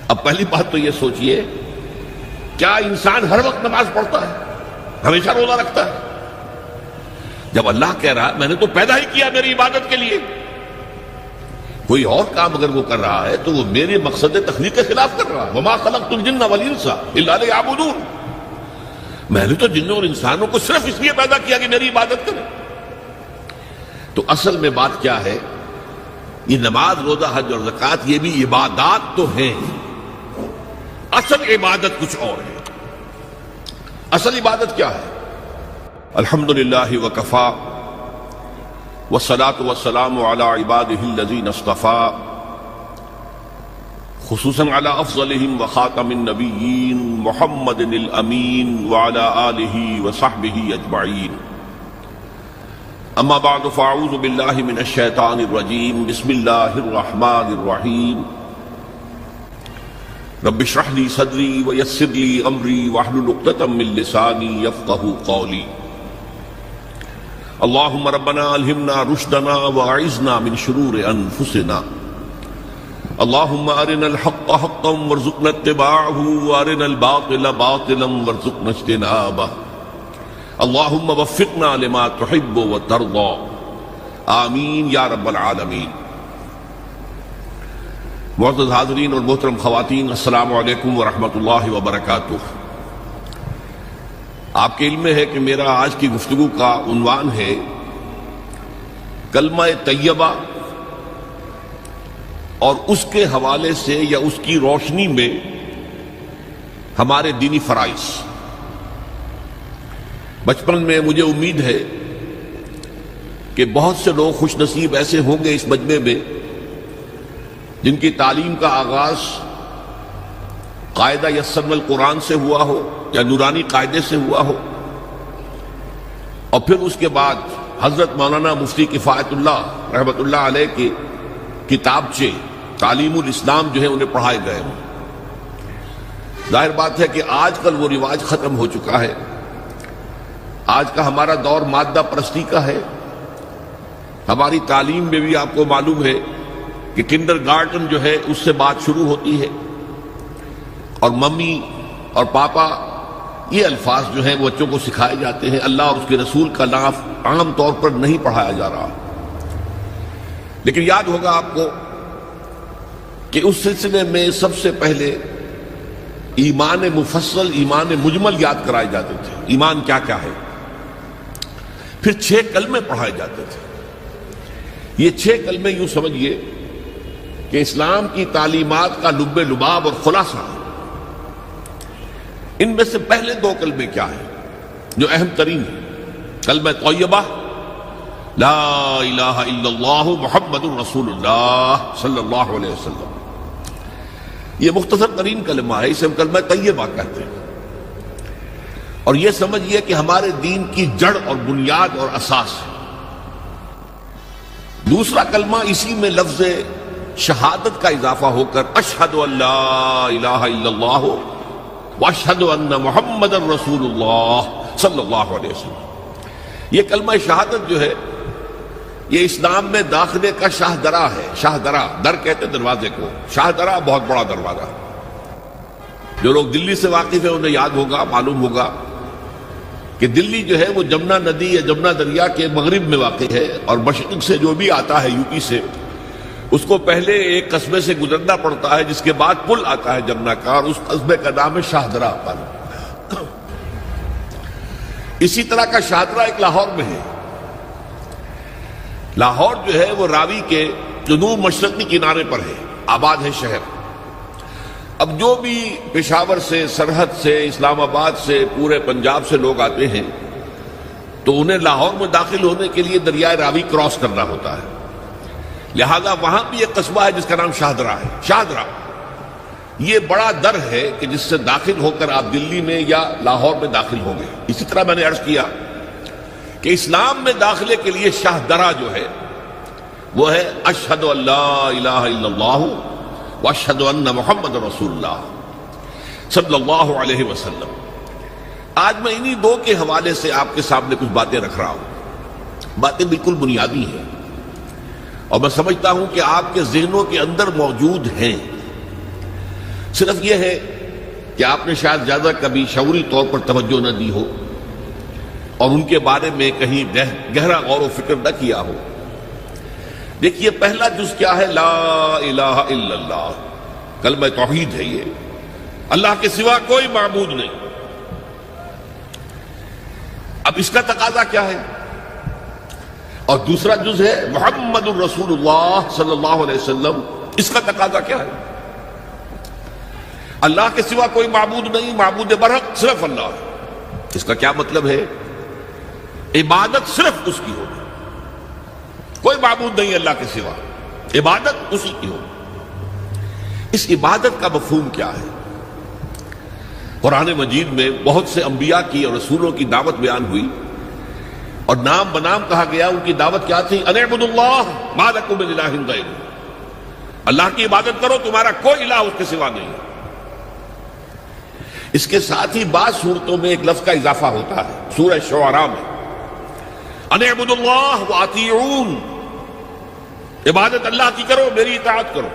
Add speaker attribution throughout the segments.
Speaker 1: اب پہلی بات تو یہ سوچئے، کیا انسان ہر وقت نماز پڑھتا ہے، ہمیشہ روزہ رکھتا ہے؟ جب اللہ کہہ رہا ہے میں نے تو پیدا ہی کیا میری عبادت کے لیے، کوئی اور کام اگر وہ کر رہا ہے تو وہ میرے مقصد تخلیق کے خلاف کر رہا ہے۔ وَمَا خَلَقْتُ الْجِنَّ وَالْإِنسَ إِلَّا لِيَعْبُدُونِ، میں نے تو جنوں اور انسانوں کو صرف اس لیے پیدا کیا کہ میری عبادت کریں۔ تو اصل میں بات کیا ہے؟ یہ نماز، روزہ، حج اور زکوٰۃ یہ بھی عبادات تو ہیں، اصل عبادت کچھ اور ہے۔ اصل عبادت کیا ہے؟ الحمدللہ وکفا والصلاة والسلام علی عبادہ الذین اصطفیٰ، خصوصاً علی افضلہم وخاتم النبیین محمد الامین وعلی آلہ وصحبہ اجمعین۔ اما بعد فاعوذ باللہ من الشیطان الرجیم، بسم اللہ الرحمن الرحیم۔ رب اشرح لی صدری ویسر لی امری واحلل عقدۃ من لسانی یفقہوا قولی۔ اللہم ربنا الہمنا رشدنا واعذنا من شرور انفسنا، اللہم ارنا الحق حقا وارزقنا اتباعہ وارنا الباطل باطلا وارزقنا اجتنابہ، اللہم وفقنا لما تحب وترضى، آمین یا رب العالمین۔ معزز حاضرین اور محترم خواتین، السلام علیکم ورحمۃ اللہ وبرکاتہ۔ آپ کے علم میں ہے کہ میرا آج کی گفتگو کا عنوان ہے کلمہ طیبہ، اور اس کے حوالے سے یا اس کی روشنی میں ہمارے دینی فرائض۔ بچپن میں مجھے امید ہے کہ بہت سے لوگ خوش نصیب ایسے ہوں گے اس مجمع میں جن کی تعلیم کا آغاز قاعدہ یسرنا القرآن سے ہوا ہو یا نورانی قاعدے سے ہوا ہو، اور پھر اس کے بعد حضرت مولانا مفتی کفایت اللہ رحمۃ اللہ علیہ کے کتابچے تعلیم الاسلام جو ہے انہیں پڑھائے گئے ہوں۔ ظاہر بات ہے کہ آج کل وہ رواج ختم ہو چکا ہے، آج کا ہمارا دور مادہ پرستی کا ہے۔ ہماری تعلیم میں بھی آپ کو معلوم ہے کہ کنڈر گارڈن جو ہے اس سے بات شروع ہوتی ہے، اور ممی اور پاپا یہ الفاظ جو ہیں وہ بچوں کو سکھائے جاتے ہیں۔ اللہ اور اس کے رسول کا نام عام طور پر نہیں پڑھایا جا رہا، لیکن یاد ہوگا آپ کو کہ اس سلسلے میں سب سے پہلے ایمان مفصل، ایمان مجمل یاد کرائے جاتے تھے، ایمان کیا کیا ہے، پھر 6 کلمے پڑھائے جاتے تھے۔ یہ 6 کلمے یوں سمجھیے کہ اسلام کی تعلیمات کا لب لباب اور خلاصہ ہے۔ ان میں سے پہلے 2 کلمے کیا ہیں جو اہم ترین ہیں؟ کلمہ طیبہ، لا الہ الا اللہ محمد الرسول اللہ صلی اللہ علیہ وسلم۔ یہ مختصر ترین کلمہ ہے، اسے ہم کلمہ طیبہ کہتے ہیں، اور یہ سمجھیے کہ ہمارے دین کی جڑ اور بنیاد اور اساس ہے۔ دوسرا کلمہ اسی میں لفظ شہادت کا اضافہ ہو کر اشہد ان لا الہ الا اللہ واشہد ان محمد الرسول اللہ صلی اللہ علیہ وسلم۔ یہ کلمہ شہادت جو ہے یہ اسلام میں داخلے کا شاہ درا ہے۔ شاہ درا، در کہتے دروازے کو، شاہ درا بہت بڑا دروازہ۔ جو لوگ دلی سے واقف ہیں انہیں یاد ہوگا، معلوم ہوگا کہ دلی جو ہے وہ جمنا ندی یا جمنا دریا کے مغرب میں واقع ہے، اور مشرق سے جو بھی آتا ہے یو پی سے، اس کو پہلے ایک قصبے سے گزرنا پڑتا ہے جس کے بعد پل آتا ہے جمنا کا، اور اس قصبے کا نام ہے شاہدرہ پل۔ اسی طرح کا شاہدرہ ایک لاہور میں ہے۔ لاہور جو ہے وہ راوی کے جنوب مشرقی کنارے پر ہے، آباد ہے شہر۔ اب جو بھی پشاور سے، سرحد سے، اسلام آباد سے، پورے پنجاب سے لوگ آتے ہیں تو انہیں لاہور میں داخل ہونے کے لیے دریائے راوی کراس کرنا ہوتا ہے، لہذا وہاں بھی ایک قصبہ ہے جس کا نام شاہدرہ ہے۔ شاہدرہ یہ بڑا در ہے کہ جس سے داخل ہو کر آپ دلی میں یا لاہور میں داخل ہوں گے۔ اسی طرح میں نے عرض کیا کہ اسلام میں داخلے کے لیے شاہدرہ جو ہے وہ ہے اشہد ان لا الہ الا اللہ واشہد ان محمد رسول اللہ صلی اللہ علیہ وسلم۔ آج میں انہی 2 کے حوالے سے آپ کے سامنے کچھ باتیں رکھ رہا ہوں۔ باتیں بالکل بنیادی ہیں، اور میں سمجھتا ہوں کہ آپ کے ذہنوں کے اندر موجود ہیں۔ صرف یہ ہے کہ آپ نے شاید زیادہ کبھی شعوری طور پر توجہ نہ دی ہو اور ان کے بارے میں کہیں گہرا غور و فکر نہ کیا ہو۔ دیکھیے پہلا جز کیا ہے؟ لا الہ الا اللہ، کلمہ توحید ہے یہ، اللہ کے سوا کوئی معبود نہیں۔ اب اس کا تقاضا کیا ہے؟ اور دوسرا جز ہے محمد الرسول اللہ صلی اللہ علیہ وسلم، اس کا تقاضا کیا ہے؟ اللہ کے سوا کوئی معبود نہیں، معبود برحق صرف اللہ ہے۔ اس کا کیا مطلب ہے؟ عبادت صرف اس کی ہوگی، کوئی معبود نہیں اللہ کے سوا، عبادت اسی کی ہوگی۔ اس عبادت کا مفہوم کیا ہے؟ قرآن مجید میں بہت سے انبیاء کی اور رسولوں کی دعوت بیان ہوئی اور نام بنام کہا گیا۔ ان کی دعوت کیا تھی؟ ان اعبدوا اللہ ما لکم من الہ غیرہ، اللہ کی عبادت کرو، تمہارا کوئی الہ اس کے سوا نہیں ہے۔ اس کے ساتھ ہی بعض صورتوں میں ایک لفظ کا اضافہ ہوتا ہے، سورہ شعراء میں ان اعبدوا اللہ واطیعون، عبادت اللہ کی کرو، میری اطاعت کرو۔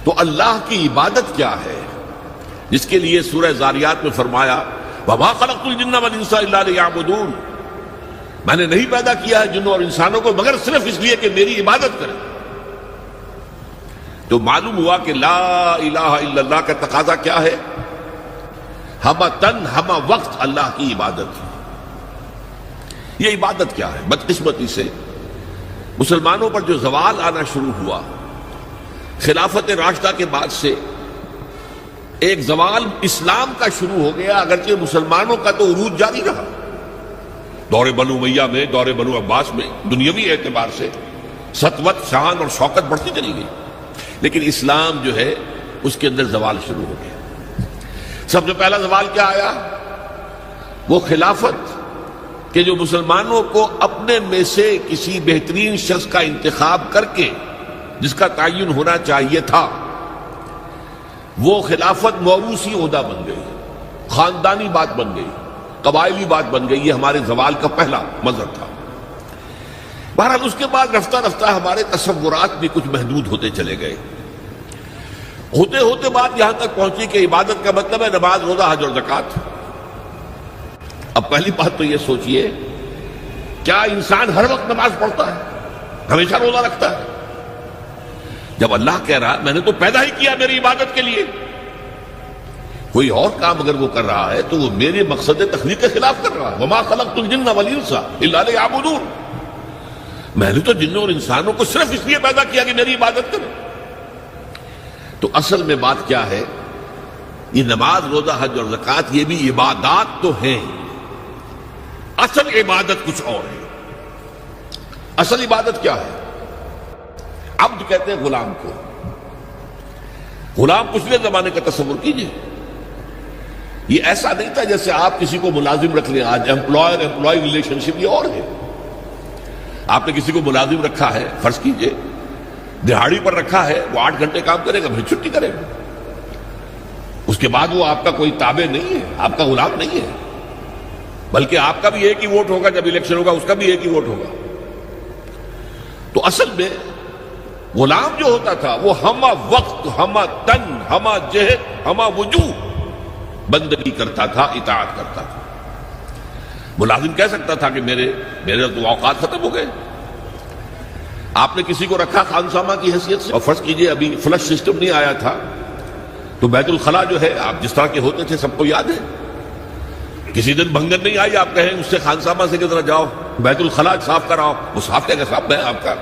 Speaker 1: تو اللہ کی عبادت کیا ہے؟ جس کے لیے سورہ زاریات میں فرمایا وَمَا خَلَقْتُ الْجِنَّ وَالْإِنسَ إِلَّا لِيَعْبُدُونَ، میں نے نہیں پیدا کیا ہے جنوں اور انسانوں کو مگر صرف اس لیے کہ میری عبادت کریں۔ تو معلوم ہوا کہ لا الہ الا اللہ کا تقاضا کیا ہے؟ ہمہ تن ہمہ وقت اللہ کی عبادت۔ یہ عبادت کیا ہے؟ بدقسمتی سے مسلمانوں پر جو زوال آنا شروع ہوا خلافت راشدہ کے بعد سے، ایک زوال اسلام کا شروع ہو گیا، اگرچہ مسلمانوں کا تو عروج جاری رہا۔ دور بنو امیہ میں، دور بنو عباس میں دنیاوی اعتبار سے سطوت، شان اور شوکت بڑھتی چلی گئی، لیکن اسلام جو ہے اس کے اندر زوال شروع ہو گیا۔ سب سے پہلا زوال کیا آیا؟ وہ خلافت کہ جو مسلمانوں کو اپنے میں سے کسی بہترین شخص کا انتخاب کر کے جس کا تعین ہونا چاہیے تھا، وہ خلافت موروثی عہدہ بن گئی، خاندانی بات بن گئی، قبائلی بات بن گئی۔ یہ ہمارے زوال کا پہلا مظہر تھا۔ بہرحال اس کے بعد رفتہ رفتہ ہمارے تصورات بھی کچھ محدود ہوتے چلے گئے، ہوتے ہوتے بات یہاں تک پہنچی کہ عبادت کا مطلب ہے نماز، روزہ، حج اور زکوٰۃ۔ اب پہلی بات تو یہ سوچئے، کیا انسان ہر وقت نماز پڑھتا ہے، ہمیشہ روزہ رکھتا ہے؟ جب اللہ کہہ رہا میں نے تو پیدا ہی کیا میری عبادت کے لیے، کوئی اور کام اگر وہ کر رہا ہے تو وہ میرے مقصد تخلیق کے خلاف کر رہا ہے۔ وما خلقت الجن والانس الا لیعبدون، میں نے تو جنوں اور انسانوں کو صرف اس لیے پیدا کیا کہ میری عبادت کریں۔ تو اصل میں بات کیا ہے؟ یہ نماز، روزہ، حج اور زکوٰۃ یہ بھی عبادات تو ہیں، اصل عبادت کچھ اور ہے۔ اصل عبادت کیا ہے؟ عبد کہتے ہیں غلام کو۔ غلام پچھلے زمانے کا تصور کیجئے، یہ ایسا نہیں تھا جیسے آپ کسی کو ملازم رکھ لیں۔ آج امپلائر امپلائی ریلیشن شپ یہ اور ہے۔ آپ نے کسی کو ملازم رکھا ہے، فرض کیجئے دہاڑی پر رکھا ہے، وہ 8 گھنٹے کام کرے گا، پھر چھٹی کرے گا، اس کے بعد وہ آپ کا کوئی تابع نہیں ہے، آپ کا غلام نہیں ہے، بلکہ آپ کا بھی ایک ہی ووٹ ہوگا، جب الیکشن ہوگا اس کا بھی ایک ہی ووٹ ہوگا۔ تو اصل میں غلام جو ہوتا تھا وہ ہمہ وقت، ہمہ تن، ہمہ جہد، ہمہ وجوہ بندگی کرتا تھا، اطاعت کرتا تھا۔ ملازم کہہ سکتا تھا کہ میرے تو اوقات ختم ہو گئے۔ آپ نے کسی کو رکھا خانسامہ کی حیثیت سے، اور فرض کیجئے ابھی فلش سسٹم نہیں آیا تھا تو بیت الخلاء جو ہے آپ جس طرح کے ہوتے تھے سب کو یاد ہے۔ کسی دن بھنگن نہیں آئی، آپ کہیں اس سے خانسامہ سے کہ ذرا جاؤ بیت الخلاء صاف کراؤ، وہ صاف کہے گا صاحب میں آپ کا،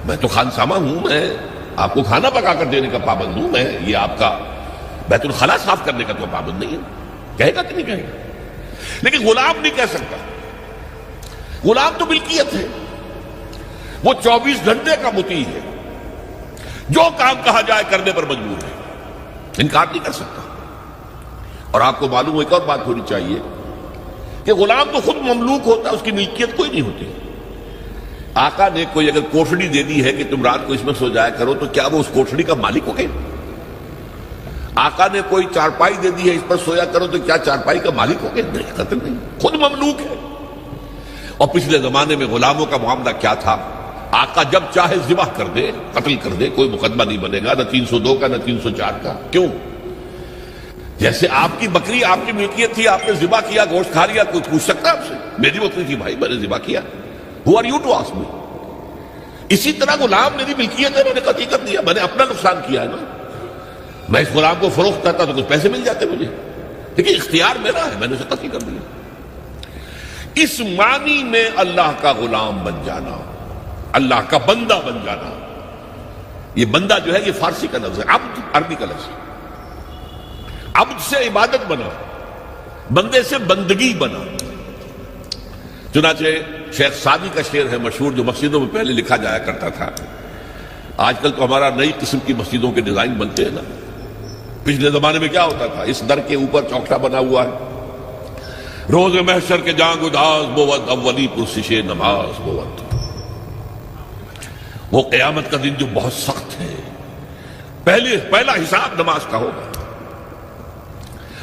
Speaker 1: میں تو خانسامہ ہوں، میں آپ کو کھانا پکا کر دینے کا پابند ہوں، میں یہ آپ کا بیت الخلاء صاف کرنے کا تو پابند نہیں ہے۔ کہے گا کہ نہیں کہے گا؟ لیکن غلام نہیں کہہ سکتا۔ غلام تو ملکیت ہے، وہ 24 گھنٹے کا مطیع ہے، جو کام کہا جائے کرنے پر مجبور ہے، انکار نہیں کر سکتا۔ اور آپ کو معلوم ہو ایک اور بات ہونی چاہیے کہ غلام تو خود مملوک ہوتا ہے، اس کی ملکیت کوئی نہیں ہوتی۔ آقا نے کوئی اگر کوٹھڑی دے دی ہے کہ تم رات کو اس میں سو جایا کرو تو کیا وہ اس کوٹھڑی کا مالک ہو گئے؟ آقا نے کوئی چارپائی دے دی ہے اس پر سویا کرو تو کیا چارپائی کا مالک ہو گئے؟ نہیں، قطعاً نہیں، خود مملوک ہے۔ اور پچھلے زمانے میں غلاموں کا معاملہ کیا تھا؟ آقا جب چاہے ذبح کر دے، قتل کر دے، کوئی مقدمہ نہیں بنے گا، نہ 302 کا نہ 304 کا۔ کیوں؟ جیسے آپ کی بکری آپ کی ملکیت تھی، آپ نے ذبح کیا، گوشت کھا لیا، کوئی پوچھ سکتا ہے آپ سے؟ میری بکری تھی بھائی، میں نے ذبح کیا، Who are you to ask me؟ اسی طرح غلام میری ملکیت ہے، میں نے قتل کر دیا، میں نے اپنا نقصان کیا ہے نا۔ میں اس غلام کو فروخت کرتا تو کچھ پیسے مل جاتے مجھے، لیکن اختیار میرا ہے، میں نے اسے قتل کر دیا۔ اس معنی میں اللہ کا غلام بن جانا، اللہ کا بندہ بن جانا۔ یہ بندہ جو ہے یہ فارسی کا لفظ ہے، عبد عربی کا لفظ ہے۔ عبد سے عبادت بنا، بندے سے بندگی بنا۔ چنانچہ شیخ سعدی کا شعر ہے مشہور، جو مسجدوں میں پہلے لکھا جایا کرتا تھا۔ آج کل تو ہمارا نئی قسم کی مسجدوں کے ڈیزائن بنتے ہیں نا، پچھلے زمانے میں کیا ہوتا تھا؟ اس در کے اوپر چوکٹا بنا ہوا ہے، روز محشر کے جان گداز بود، اولی پرسش نماز بود۔ وہ قیامت کا دن جو بہت سخت ہے، پہلا حساب نماز کا ہوگا۔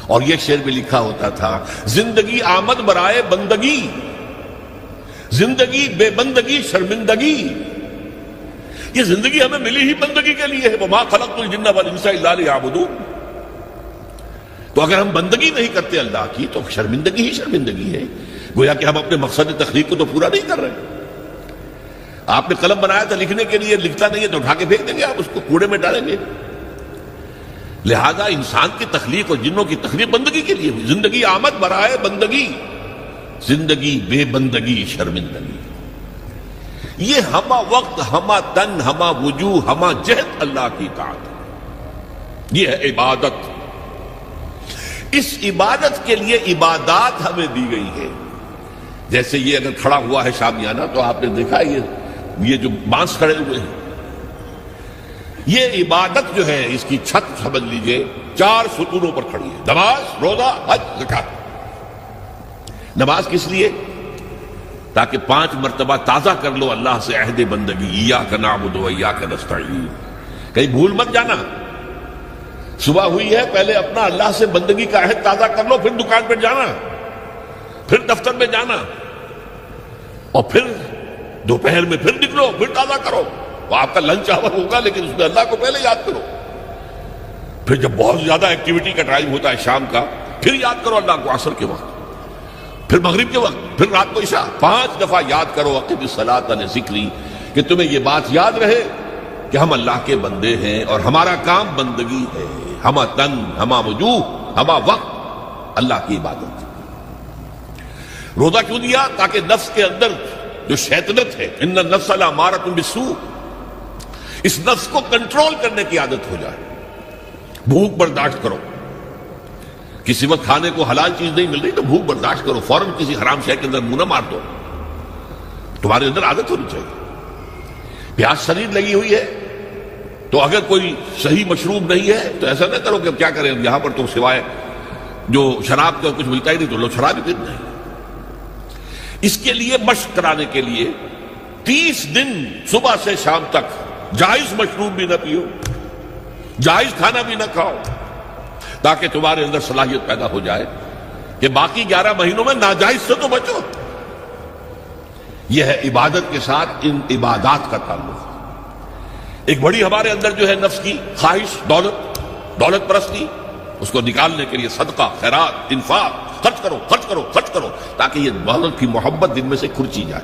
Speaker 1: اور یہ شعر بھی لکھا ہوتا تھا، زندگی آمد برائے بندگی، زندگی بے بندگی شرمندگی۔ یہ زندگی ہمیں ملی ہی بندگی کے لیے ہے، وما خلقت الجن والانس الا لیعبدون۔ تو اگر ہم بندگی نہیں کرتے اللہ کی تو شرمندگی ہی شرمندگی ہے، گویا کہ ہم اپنے مقصد تخلیق کو تو پورا نہیں کر رہے۔ آپ نے قلم بنایا تھا لکھنے کے لیے، لکھتا نہیں ہے تو اٹھا کے پھینک دیں گے، آپ اس کو کوڑے میں ڈالیں گے۔ لہذا انسان کی تخلیق اور جنوں کی تخلیق بندگی کے لیے ہوئی۔ زندگی آمد برائے بندگی، زندگی بے بندگی شرمندگی۔ یہ ہما وقت، ہما تن، ہما وجوہ، ہما جہد اللہ کی اطاعت ہے۔ یہ ہے عبادت۔ اس عبادت کے لیے عبادات ہمیں دی گئی ہے۔ جیسے یہ اگر کھڑا ہوا ہے شامیانہ تو آپ نے دیکھا یہ جو بانس کھڑے ہوئے ہیں، یہ عبادت جو ہے اس کی چھت سمجھ لیجئے 4 ستونوں پر کھڑی ہے، نماز، روزہ، حج، زکات۔ نماز کس لیے؟ تاکہ 5 مرتبہ تازہ کر لو اللہ سے عہد بندگی، ایاک نعبد و ایاک نستعین۔ کہیں بھول مت جانا، صبح ہوئی ہے پہلے اپنا اللہ سے بندگی کا عہد تازہ کر لو، پھر دکان پہ جانا، پھر دفتر میں جانا، اور پھر دوپہر میں پھر نکلو، پھر تازہ کرو۔ وہ آپ کا لنچ آور ہوگا لیکن اس میں اللہ کو پہلے یاد کرو۔ پھر جب بہت زیادہ ایکٹیویٹی کا ٹائم ہوتا ہے شام کا، پھر یاد کرو اللہ کو عصر کے وقت، پھر مغرب کے وقت، پھر رات کو عشاء۔ 5 دفعہ یاد کرو اقم الصلاۃ لذکری، کہ تمہیں یہ بات یاد رہے کہ ہم اللہ کے بندے ہیں اور ہمارا کام بندگی ہے، ہما تن، ہما وجوہ، ہما وقت اللہ کی عبادت۔ روزہ کیوں دیا؟ تاکہ نفس کے اندر جو شیطنت ہے، ان النفس لامارۃ بالسوء، اس نفس کو کنٹرول کرنے کی عادت ہو جائے۔ بھوک برداشت کرو، کسی وقت کھانے کو حلال چیز نہیں مل رہی تو بھوک برداشت کرو، فوراً کسی حرام شے کے اندر منہ نہ مار دو، تمہارے اندر عادت ہونی چاہیے۔ پیاس شدید لگی ہوئی ہے تو اگر کوئی صحیح مشروب نہیں ہے تو ایسا نہ کرو کہ کیا کریں، یہاں پر تو سوائے جو شراب کا کچھ ملتا ہی نہیں تو لو شراب ہی پیتے ہیں۔ اس کے لیے مشق کرانے کے لیے 30 دن صبح سے شام تک جائز مشروب بھی نہ پیو، جائز کھانا بھی نہ کھاؤ، تاکہ تمہارے اندر صلاحیت پیدا ہو جائے کہ باقی 11 مہینوں میں ناجائز سے تو بچو۔ یہ ہے عبادت کے ساتھ ان عبادات کا تعلق۔ ایک بڑی ہمارے اندر جو ہے نفس کی خواہش، دولت پرستی، اس کو نکالنے کے لیے صدقہ، خیرات، انفاق، خرچ کرو، تاکہ یہ دولت کی محبت دل میں سے کھرچی جائے۔